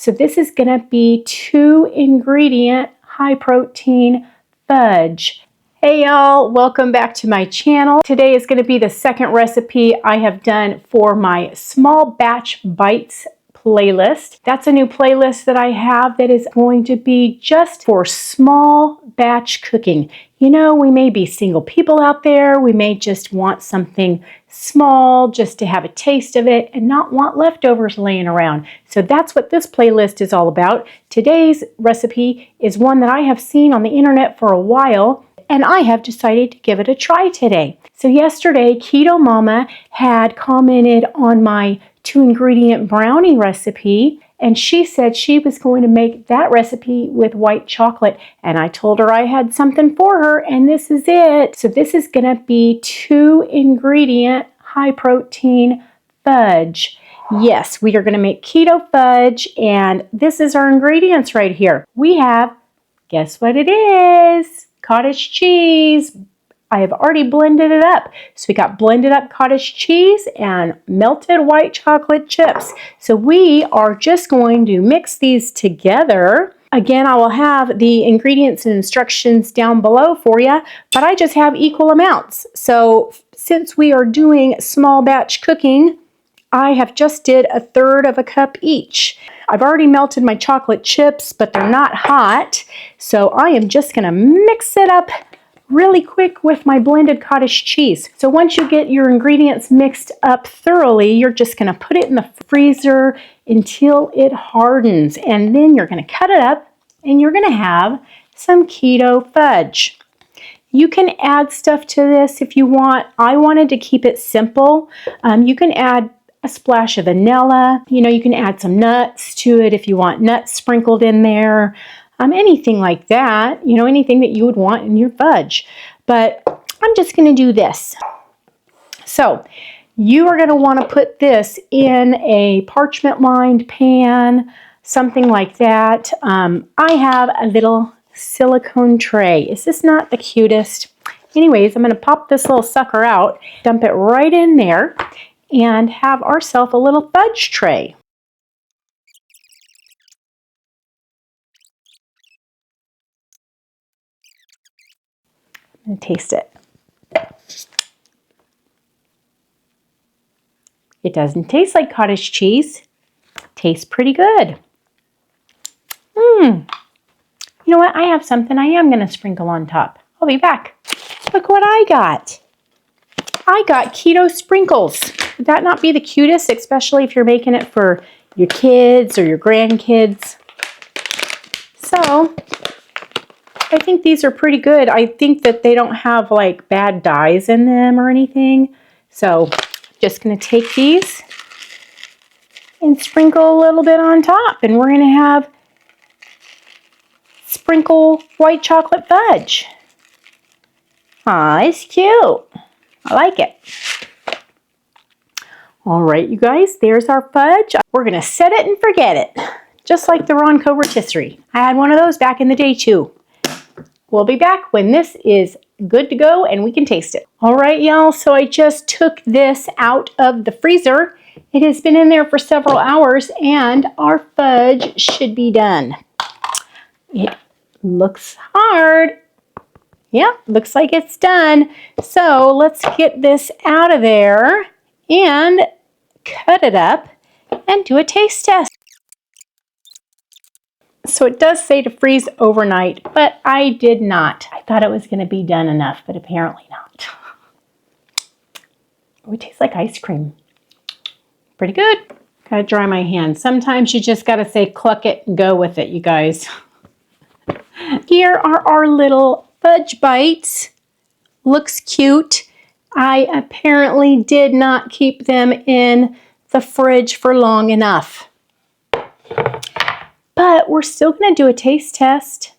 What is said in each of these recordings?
So this is going to be 2-ingredient high protein fudge. Hey y'all, welcome back to my channel. Today is going to be the second recipe I have done for my small batch bites playlist. That's a new playlist that I have that is going to be just for small batch cooking. You know, we may be single people out there. We may just want something small just to have a taste of it and not want leftovers laying around. So that's what this playlist is all about. Today's recipe is one that I have seen on the internet for a while, and I have decided to give it a try today. So yesterday, Keto Mama had commented on my 2-ingredient brownie recipe, and she said she was going to make that recipe with white chocolate, and I told her I had something for her, and this is it. So this is going to be 2-ingredient high protein fudge. Yes, we are going to make keto fudge, and this is our ingredients right here. We have, guess what it is? Cottage cheese. I have already blended it up. So we got blended up cottage cheese and melted white chocolate chips. So we are just going to mix these together. Again, I will have the ingredients and instructions down below for you, but I just have equal amounts. So since we are doing small batch cooking, I have just did 1/3 cup each. I've already melted my chocolate chips, but they're not hot. So I am just gonna mix it up really quick with my blended cottage cheese. So once you get your ingredients mixed up thoroughly, you're just gonna put it in the freezer until it hardens. And then you're gonna cut it up and you're gonna have some keto fudge. You can add stuff to this if you want. I wanted to keep it simple. You can add a splash of vanilla. You know, you can add some nuts to it if you want nuts sprinkled in there. Anything like that, you know, anything that you would want in your fudge. But I'm just going to do this. So you are going to want to put this in a parchment lined pan, something like that. I have a little silicone tray. Is this not the cutest? Anyways, I'm going to pop this little sucker out, dump it right in there, and have ourselves a little fudge tray. I'm going to taste it. It doesn't taste like cottage cheese. It tastes pretty good. You know what? I have something I am going to sprinkle on top. I'll be back. Look what I got. I got keto sprinkles. Would that not be the cutest, especially if you're making it for your kids or your grandkids? So I think these are pretty good. I think that they don't have like bad dyes in them or anything. So I'm just going to take these and sprinkle a little bit on top. And we're going to have sprinkle white chocolate fudge. Aw, it's cute. I like it. All right, you guys, there's our fudge. We're going to set it and forget it. Just like the Ronco rotisserie. I had one of those back in the day too. We'll be back when this is good to go and we can taste it. All right, y'all, so I just took this out of the freezer. It has been in there for several hours and our fudge should be done. It looks hard. Yeah, looks like it's done. So let's get this out of there and cut it up and do a taste test. So it does say to freeze overnight, but I did not. I thought it was going to be done enough, but apparently not. Oh, it tastes like ice cream. Pretty good. Gotta dry my hands. Sometimes you just gotta say cluck it and go with it, you guys. Here are our little fudge bites. Looks cute. I apparently did not keep them in the fridge for long enough. But we're still going to do a taste test.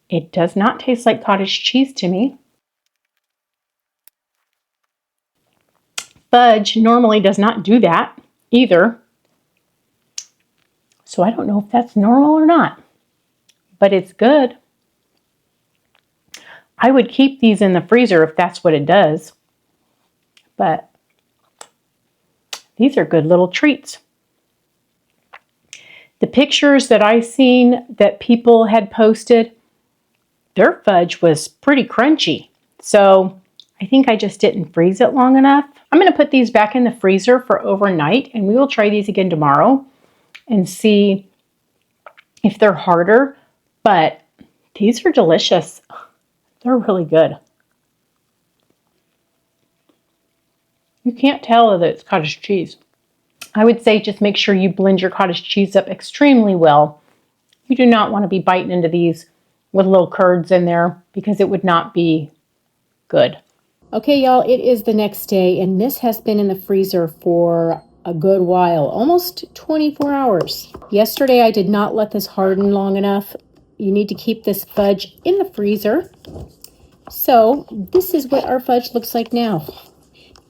It does not taste like cottage cheese to me. Fudge normally does not do that either. So I don't know if that's normal or not, but it's good. I would keep these in the freezer if that's what it does, but These are good little treats. The pictures that I seen that people had posted, their fudge was pretty crunchy. So I think I just didn't freeze it long enough. I'm going to put these back in the freezer for overnight, and we will try these again tomorrow and see if they're harder. But these are delicious. They're really good. You can't tell that it's cottage cheese. I would say just make sure you blend your cottage cheese up extremely well. You do not want to be biting into these with little curds in there because it would not be good. Okay, y'all, it is the next day, and this has been in the freezer for a good while, almost 24 hours. Yesterday, I did not let this harden long enough. You need to keep this fudge in the freezer. So this is what our fudge looks like now.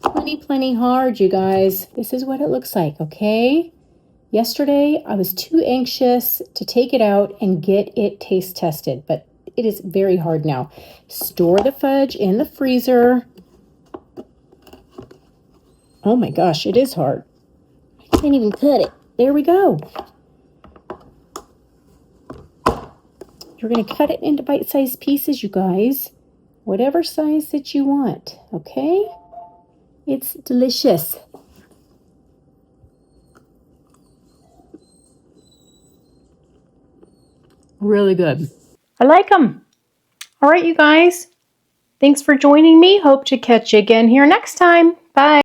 Plenty hard, you guys. This is what it looks like, okay? Yesterday, I was too anxious to take it out and get it taste tested, but it is very hard now. Store the fudge in the freezer. Oh my gosh, it is hard. I can't even cut it. There we go. You're going to cut it into bite-sized pieces, you guys. Whatever size that you want, okay? It's delicious. Really good. I like them. All right, you guys. Thanks for joining me. Hope to catch you again here next time. Bye.